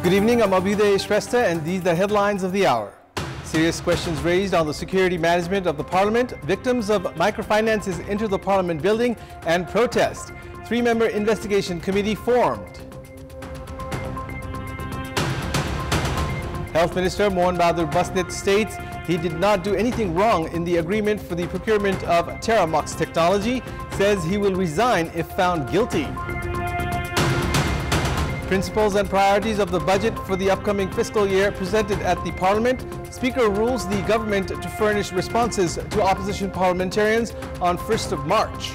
Good evening, I'm Abhyuday Shrestha, and these are the headlines of the hour. Serious questions raised on the security management of the Parliament, victims of microfinances enter the Parliament building, and protest. Three-member investigation committee formed. Health Minister Mohan Bahadur Basnet states he did not do anything wrong in the agreement for the procurement of Terramox technology, says he will resign if found guilty. Principles and priorities of the budget for the upcoming fiscal year presented at the Parliament. Speaker rules the government to furnish responses to opposition parliamentarians on 1st of March.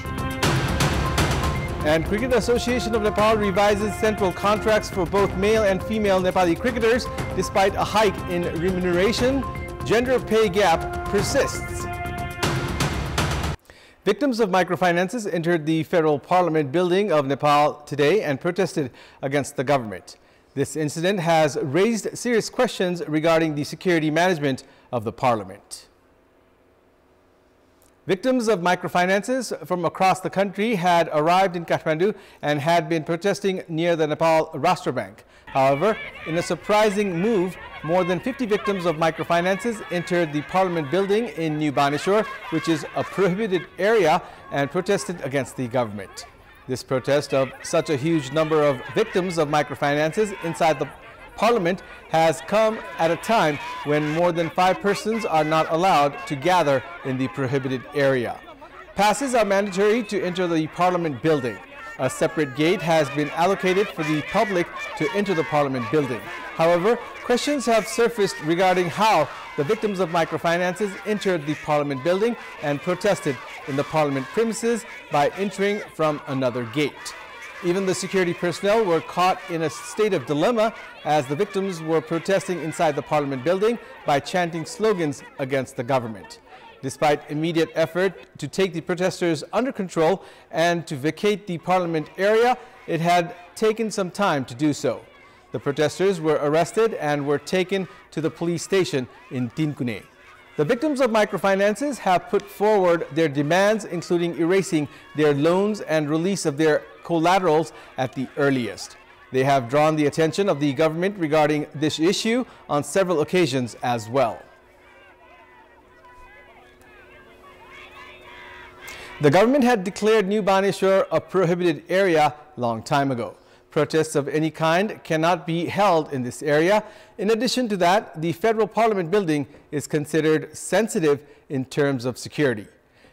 And Cricket Association of Nepal revises central contracts for both male and female Nepali cricketers despite a hike in remuneration. Gender pay gap persists. Victims of microfinances entered the Federal Parliament building of Nepal today and protested against the government. This incident has raised serious questions regarding the security management of the Parliament. Victims of microfinances from across the country had arrived in Kathmandu and had been protesting near the Nepal Rashtra Bank. However, in a surprising move, more than 50 victims of microfinances entered the Parliament building in New Baneshwar, which is a prohibited area, and protested against the government. This protest of such a huge number of victims of microfinances inside the Parliament has come at a time when more than 5 persons are not allowed to gather in the prohibited area. Passes are mandatory to enter the Parliament building. A separate gate has been allocated for the public to enter the Parliament building. However, questions have surfaced regarding how the victims of microfinances entered the Parliament building and protested in the Parliament premises by entering from another gate. Even the security personnel were caught in a state of dilemma as the victims were protesting inside the Parliament building by chanting slogans against the government. Despite immediate effort to take the protesters under control and to vacate the Parliament area, it had taken some time to do so. The protesters were arrested and were taken to the police station in Tinkune. The victims of microfinances have put forward their demands, including erasing their loans and release of their collaterals at the earliest. They have drawn the attention of the government regarding this issue on several occasions as well. The government had declared New Baneshwar a prohibited area long time ago. Protests of any kind cannot be held in this area. In addition to that, the Federal Parliament building is considered sensitive in terms of security.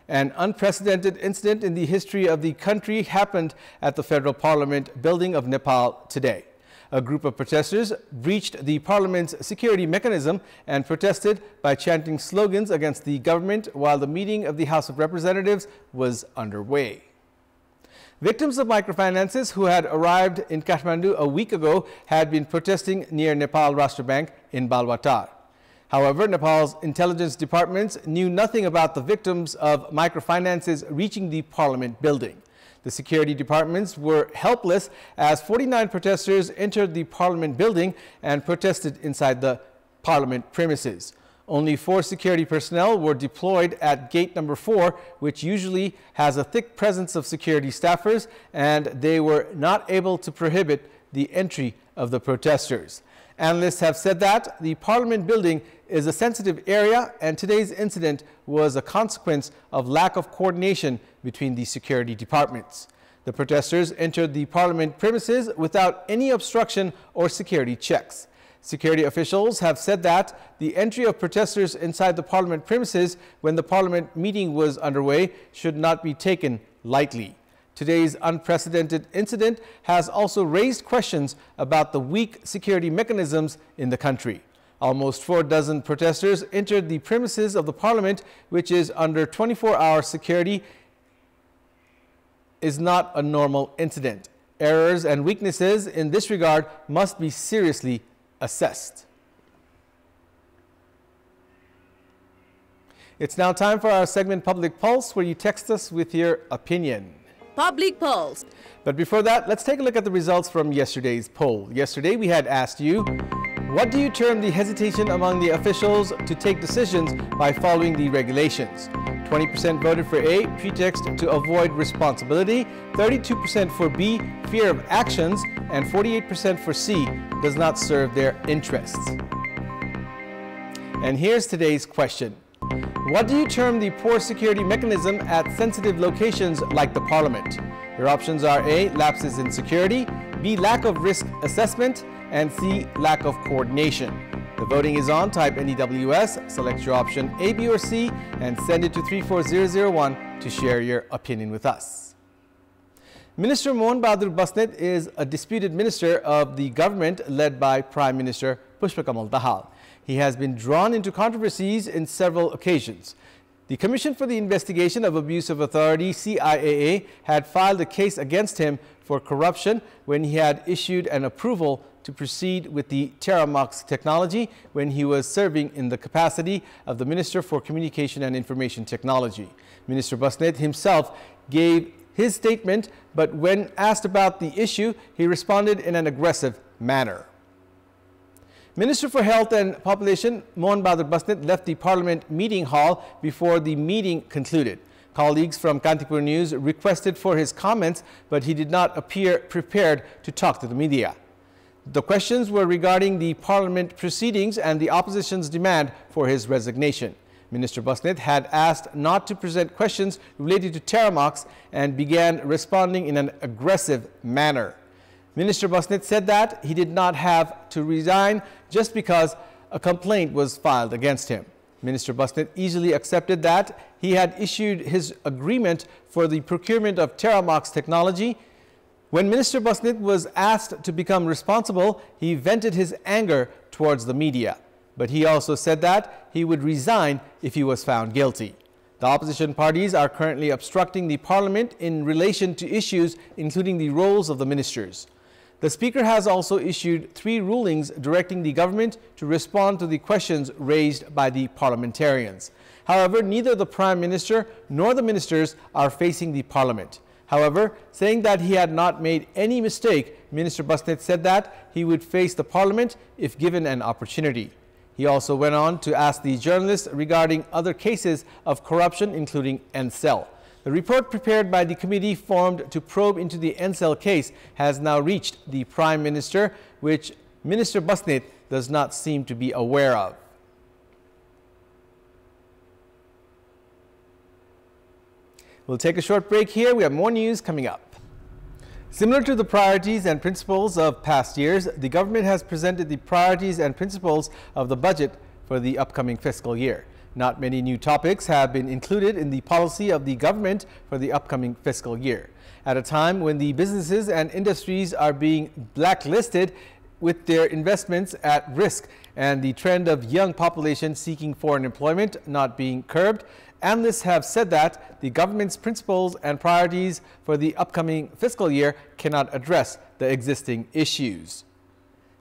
An unprecedented incident in the history of the country happened at the Federal Parliament building of Nepal today. A group of protesters breached the Parliament's security mechanism and protested by chanting slogans against the government while the meeting of the House of Representatives was underway. Victims of microfinances who had arrived in Kathmandu a week ago had been protesting near Nepal Rashtra Bank in Balwatar. However, Nepal's intelligence departments knew nothing about the victims of microfinances reaching the Parliament building. The security departments were helpless as 49 protesters entered the Parliament building and protested inside the Parliament premises. Only 4 security personnel were deployed at gate number 4, which usually has a thick presence of security staffers, and they were not able to prohibit the entry of the protesters. Analysts have said that the Parliament building is a sensitive area, and today's incident was a consequence of lack of coordination between the security departments. The protesters entered the Parliament premises without any obstruction or security checks. Security officials have said that the entry of protesters inside the Parliament premises when the Parliament meeting was underway should not be taken lightly. Today's unprecedented incident has also raised questions about the weak security mechanisms in the country. Almost 4 dozen protesters entered the premises of the Parliament, which is under 24-hour security, is not a normal incident. Errors and weaknesses in this regard must be seriously assessed. It's now time for our segment Public Pulse, where you text us with your opinion. Public Pulse. But before that, let's take a look at the results from yesterday's poll. Yesterday, we had asked you, what do you term the hesitation among the officials to take decisions by following the regulations? 20% voted for A, pretext to avoid responsibility, 32% for B, fear of actions, and 48% for C, does not serve their interests. And here's today's question. What do you term the poor security mechanism at sensitive locations like the Parliament? Your options are A, lapses in security, B, lack of risk assessment, and C, lack of coordination. The voting is on. Type NEWS, select your option A, B, or C, and send it to 34001 to share your opinion with us. Minister Mohan Bahadur Basnet is a disputed minister of the government led by Prime Minister Pushpakamal Dahal. He has been drawn into controversies in several occasions. The Commission for the Investigation of Abuse of Authority, CIAA, had filed a case against him for corruption when he had issued an approval to proceed with the Terramox technology when he was serving in the capacity of the Minister for Communication and Information Technology. Minister Basnet himself gave his statement, but when asked about the issue, he responded in an aggressive manner. Minister for Health and Population Mohan Bahadur Basnet left the Parliament meeting hall before the meeting concluded. Colleagues from Kantipur News requested for his comments, but he did not appear prepared to talk to the media. The questions were regarding the Parliament proceedings and the opposition's demand for his resignation. Minister Basnet had asked not to present questions related to Terramox and began responding in an aggressive manner. Minister Basnet said that he did not have to resign just because a complaint was filed against him. Minister Basnet easily accepted that he had issued his agreement for the procurement of Terramox technology. When Minister Basnet was asked to become responsible, he vented his anger towards the media. But he also said that he would resign if he was found guilty. The opposition parties are currently obstructing the Parliament in relation to issues including the roles of the ministers. The Speaker has also issued 3 rulings directing the government to respond to the questions raised by the parliamentarians. However, neither the Prime Minister nor the ministers are facing the Parliament. However, saying that he had not made any mistake, Minister Basnet said that he would face the Parliament if given an opportunity. He also went on to ask the journalists regarding other cases of corruption, including NCEL. The report prepared by the committee formed to probe into the NCEL case has now reached the Prime Minister, which Minister Basnet does not seem to be aware of. We'll take a short break here. We have more news coming up. Similar to the priorities and principles of past years, the government has presented the priorities and principles of the budget for the upcoming fiscal year. Not many new topics have been included in the policy of the government for the upcoming fiscal year. At a time when the businesses and industries are being blacklisted with their investments at risk and the trend of young population seeking foreign employment not being curbed, analysts have said that the government's principles and priorities for the upcoming fiscal year cannot address the existing issues.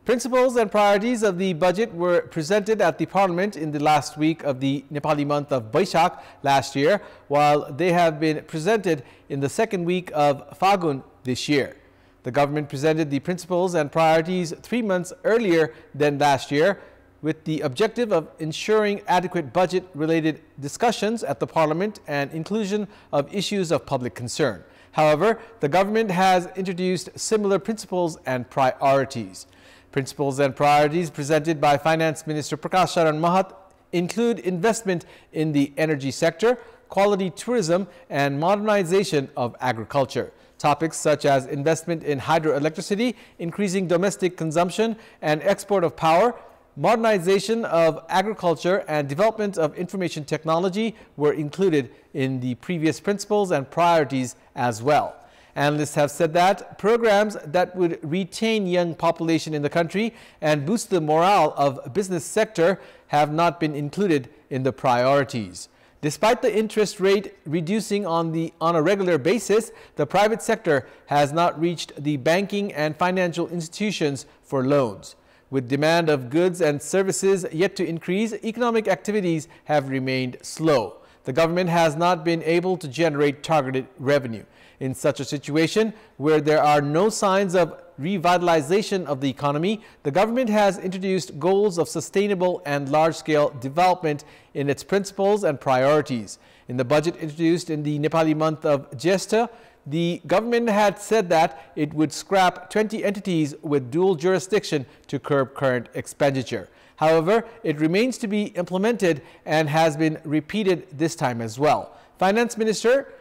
Principles and priorities of the budget were presented at the Parliament in the last week of the Nepali month of Baishak last year, while they have been presented in the second week of Fagun this year. The government presented the principles and priorities 3 months earlier than last year, with the objective of ensuring adequate budget-related discussions at the Parliament and inclusion of issues of public concern. However, the government has introduced similar principles and priorities. Principles and priorities presented by Finance Minister Prakash Charan Mahat include investment in the energy sector, quality tourism, and modernization of agriculture. Topics such as investment in hydroelectricity, increasing domestic consumption and export of power, modernization of agriculture, and development of information technology were included in the previous principles and priorities as well. Analysts have said that programs that would retain young population in the country and boost the morale of business sector have not been included in the priorities. Despite the interest rate reducing on a regular basis, the private sector has not reached the banking and financial institutions for loans. With demand of goods and services yet to increase, economic activities have remained slow. The government has not been able to generate targeted revenue. In such a situation where there are no signs of revitalization of the economy, the government has introduced goals of sustainable and large-scale development in its principles and priorities. In the budget introduced in the Nepali month of Jesta, the government had said that it would scrap 20 entities with dual jurisdiction to curb current expenditure. However, it remains to be implemented and has been repeated this time as well. Finance Minister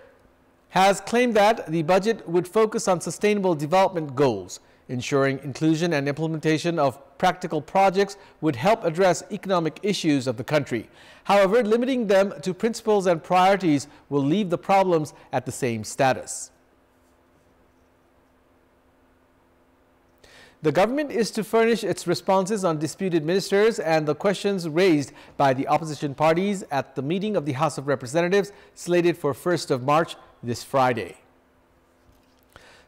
has claimed that the budget would focus on sustainable development goals. Ensuring inclusion and implementation of practical projects would help address economic issues of the country. However, limiting them to principles and priorities will leave the problems at the same status. The government is to furnish its responses on disputed ministers and the questions raised by the opposition parties at the meeting of the House of Representatives slated for 1st of March this Friday.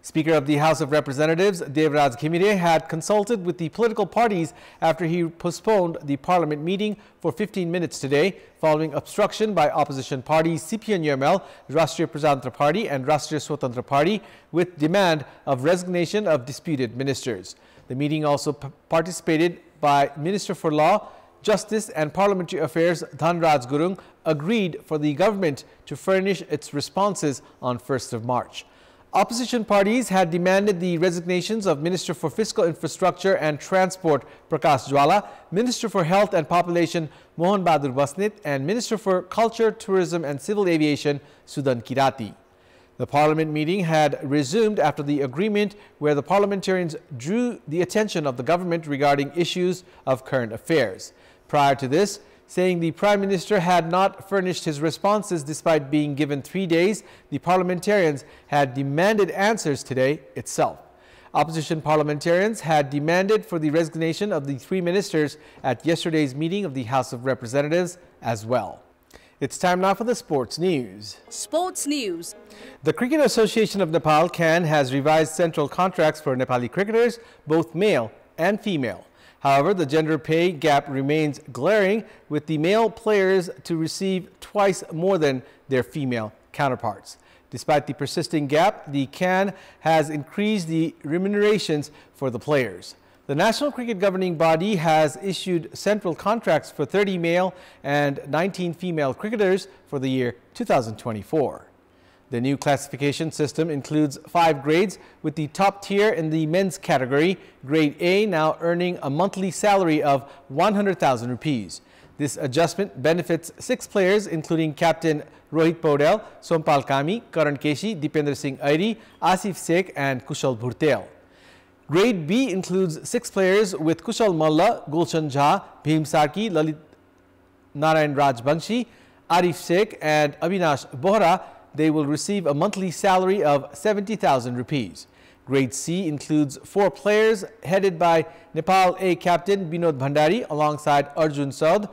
Speaker of the House of Representatives, Devraj Ghimire, had consulted with the political parties after he postponed the parliament meeting for 15 minutes today, following obstruction by opposition parties CPN UML, Rashtriya Prajantra Party and Rashtriya Swatantra Party with demand of resignation of disputed ministers. The meeting also participated by Minister for Law, Justice and Parliamentary Affairs Dhanraj Gurung agreed for the government to furnish its responses on 1st of March. Opposition parties had demanded the resignations of Minister for Fiscal Infrastructure and Transport Prakash Jwala, Minister for Health and Population Mohan Bahadur Basnet, and Minister for Culture, Tourism and Civil Aviation Sudan Kirati. The parliament meeting had resumed after the agreement where the parliamentarians drew the attention of the government regarding issues of current affairs. Prior to this, saying the Prime Minister had not furnished his responses despite being given 3 days, the parliamentarians had demanded answers today itself. Opposition parliamentarians had demanded for the resignation of the 3 ministers at yesterday's meeting of the House of Representatives as well. It's time now for the sports news. Sports news. The Cricket Association of Nepal, CAN, has revised central contracts for Nepali cricketers, both male and female. However, the gender pay gap remains glaring, with the male players to receive twice more than their female counterparts. Despite the persisting gap, the CAN has increased the remunerations for the players. The National Cricket Governing Body has issued central contracts for 30 male and 19 female cricketers for the year 2024. The new classification system includes 5 grades, with the top tier in the men's category, Grade A, now earning a monthly salary of 100,000 rupees. This adjustment benefits 6 players, including Captain Rohit Paudel, Sompal Kami, Karan Keshi, Dipendra Singh Airi, Asif Sheikh and Kushal Bhurtel. Grade B includes 6 players with Kushal Malla, Gulshan Jha, Bhim Sarki, Lalit Narayan Rajbanshi, Arif Sheikh and Avinash Bohra. They will receive a monthly salary of 70,000 rupees. Grade C includes 4 players headed by Nepal A captain Binod Bhandari alongside Arjun Saud,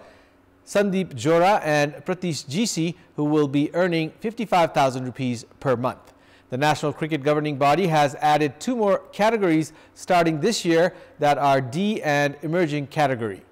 Sandeep Jora and Pratish GC, who will be earning 55,000 rupees per month. The National Cricket Governing Body has added 2 more categories starting this year that are D and emerging category.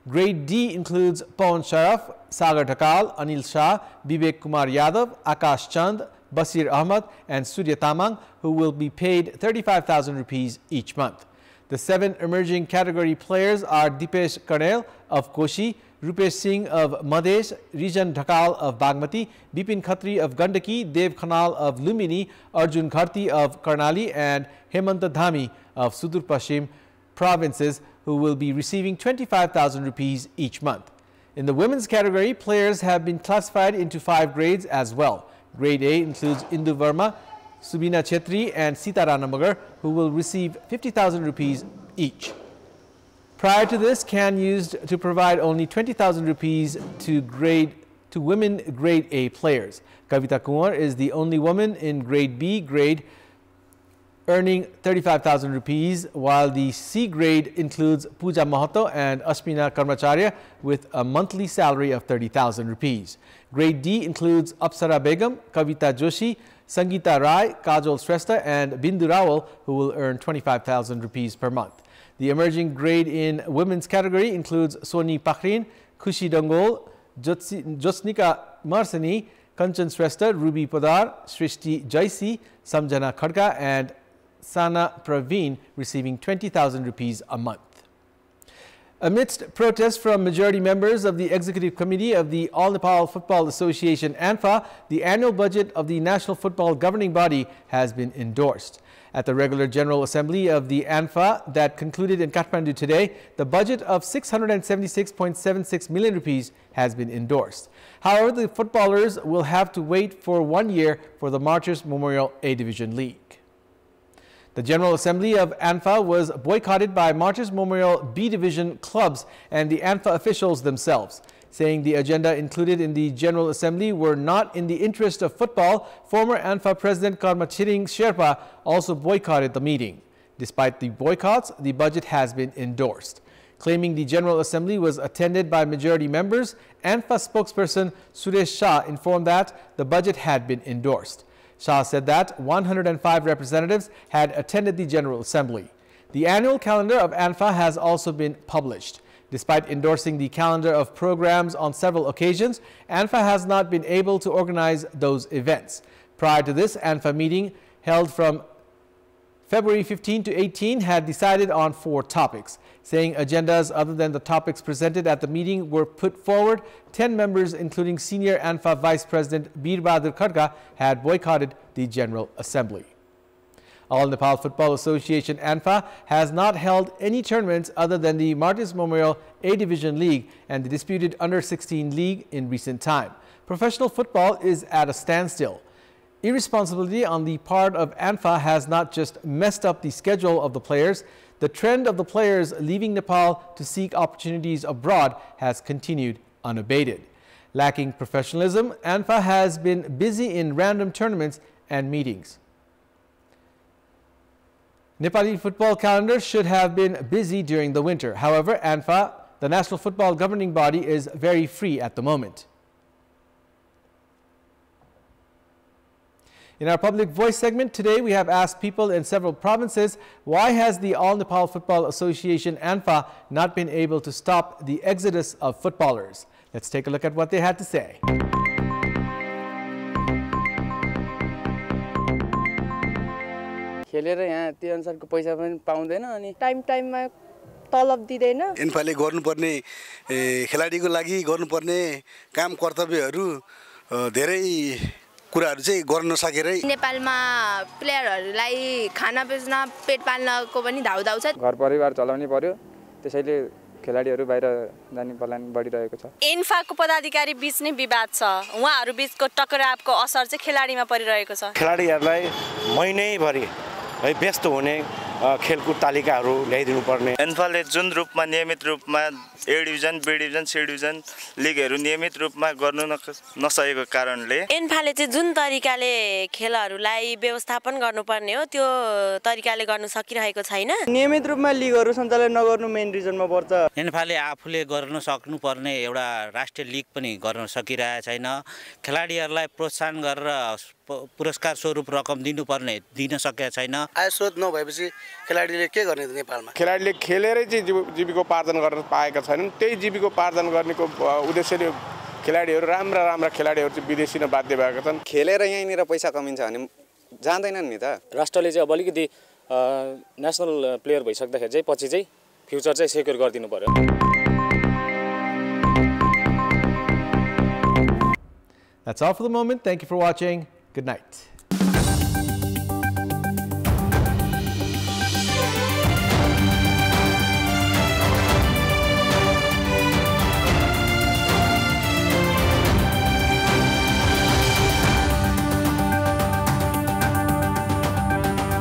Grade D includes Pawan Sharaf, Sagar Dhakal, Anil Shah, Vivek Kumar Yadav, Akash Chand, Basir Ahmad and Surya Tamang, who will be paid 35,000 rupees each month. The 7 emerging category players are Dipesh Karnel of Koshi, Rupesh Singh of Madhesh, Rijan Dhakal of Bagmati, Bipin Khatri of Gandaki, Dev Khanal of Lumbini, Arjun Gharti of Karnali and Hemanta Dhami of Sudur Pashchim provinces, who will be receiving 25,000 rupees each month. In the women's category, players have been classified into 5 grades as well. Grade A includes Indu Verma, Subina Chetri and Sita Ranamagar, who will receive 50,000 rupees each. Prior to this, CAN used to provide only 20,000 rupees to women Grade A players. Kavita Kumar is the only woman in Grade B grade earning 35,000 rupees, while the C grade includes Pooja Mahato and Ashmina Karmacharya with a monthly salary of 30,000 rupees. Grade D includes Apsara Begum, Kavita Joshi, Sangeeta Rai, Kajol Shrestha and Bindu Rawal, who will earn 25,000 rupees per month. The emerging grade in women's category includes Soni Pakhrin, Khushi Dangol, Jyotsnika Marsani, Kanchan Shrestha, Ruby Podar, Srishti Jaisi, Samjana Khadka and Sana Praveen, receiving 20,000 rupees a month. Amidst protests from majority members of the Executive Committee of the All Nepal Football Association ANFA, the annual budget of the National Football Governing Body has been endorsed. At the regular General Assembly of the ANFA that concluded in Kathmandu today, the budget of 676.76 million rupees has been endorsed. However, the footballers will have to wait for 1 year for the Martyrs Memorial A Division League. The General Assembly of ANFA was boycotted by Martyrs Memorial B Division clubs and the ANFA officials themselves, saying the agenda included in the General Assembly were not in the interest of football. Former ANFA President Karma Chiring Sherpa also boycotted the meeting. Despite the boycotts, the budget has been endorsed. Claiming the General Assembly was attended by majority members, ANFA spokesperson Suresh Shah informed that the budget had been endorsed. Shah said that 105 representatives had attended the General Assembly. The annual calendar of ANFA has also been published. Despite endorsing the calendar of programs on several occasions, ANFA has not been able to organize those events. Prior to this, ANFA meeting held from February 15 to 18 had decided on 4 topics. Saying agendas other than the topics presented at the meeting were put forward, 10 members, including senior ANFA Vice President Bir Bahadur Khadka, had boycotted the General Assembly. All Nepal Football Association ANFA has not held any tournaments other than the Martyrs Memorial A Division League and the disputed Under-16 League in recent time. Professional football is at a standstill. Irresponsibility on the part of ANFA has not just messed up the schedule of the players. The trend of the players leaving Nepal to seek opportunities abroad has continued unabated. Lacking professionalism, ANFA has been busy in random tournaments and meetings. Nepali football calendar should have been busy during the winter. However, ANFA, the National Football Governing Body, is very free at the moment. In our Public Voice segment today, we have asked people in several provinces, why has the All Nepal Football Association ANFA not been able to stop the exodus of footballers? Let's take a look at what they had to say. खेलेर यहाँ त्यो अनुसारको पैसा पनि पाउँदैन अनि टाइममा तलब दिदैन एन्फाले गर्नुपर्ने खेलाडीको लागि गर्नुपर्ने काम कर्तव्यहरू धेरै कुराहरू चाहिँ गर्न नसकेरै नेपालमा प्लेयरहरूलाई खाना बेच्न पेट पाल्नको पनि धाउधाउ छ घर परिवार चलाउनै पर्यो त्यसैले खेलाडीहरू बाहिर जाने प्लान बढिरहेको छ एन्फाको पदाधिकारी बीच नै विवाद छ उहाँहरू बीचको टकरावको असर चाहिँ खेलाडीमा परिरहेको छ खेलाडीहरूलाई महिनैभरि है व्यस्त हुने खेलकुद तालिकाहरू ल्याइदिनु पर्ने एन्फाले जुन रूपमा नियमित रूपमा A division B division C division लिगहरू नियमित रूपमा गर्नु नसकेको कारणले एन्फाले चाहिँ जुन तरिकाले खेलहरूलाई व्यवस्थापन गर्नुपर्ने हो त्यो तरिकाले गर्न सकिरहेको छैन नियमित रूपमा लिगहरू सञ्चालन नगर्नु मेन रिजनमा पर्छ एन्फाले आफूले गर्न सक्नुपर्ने एउटा राष्ट्रिय लिग पनि गर्न सकिरहेको छैन खेलाडीहरूलाई प्रोत्साहन गरेर पुरस्कार स्वरूप रकम दिनुपर्ने दिन सकेको छैन आय स्रोत नभएपछि खेलाडीले के गर्ने त नेपालमा खेलाडीले खेलेरै चाहिँ जीविकोपार्जन गर्न पाएका छैनन् त्यही जीविकोपार्जन गर्नेको उद्देश्यले खेलाडीहरू राम्रा खेलाडीहरू चाहिँ विदेशी बाध्य भएका छन् खेलेर यहीँनिर पैसा कमिन्छ भने जान्दैनन् नि त राष्ट्रले चाहिँ अब अलिकति नेसनल प्लेयर भइसक्दाखेरि चाहिँ पछि चाहिँ फ्युचर चाहिँ सेक्युर गरिदिनु पर्यो That's all for the moment. Thank you for watching. Good night.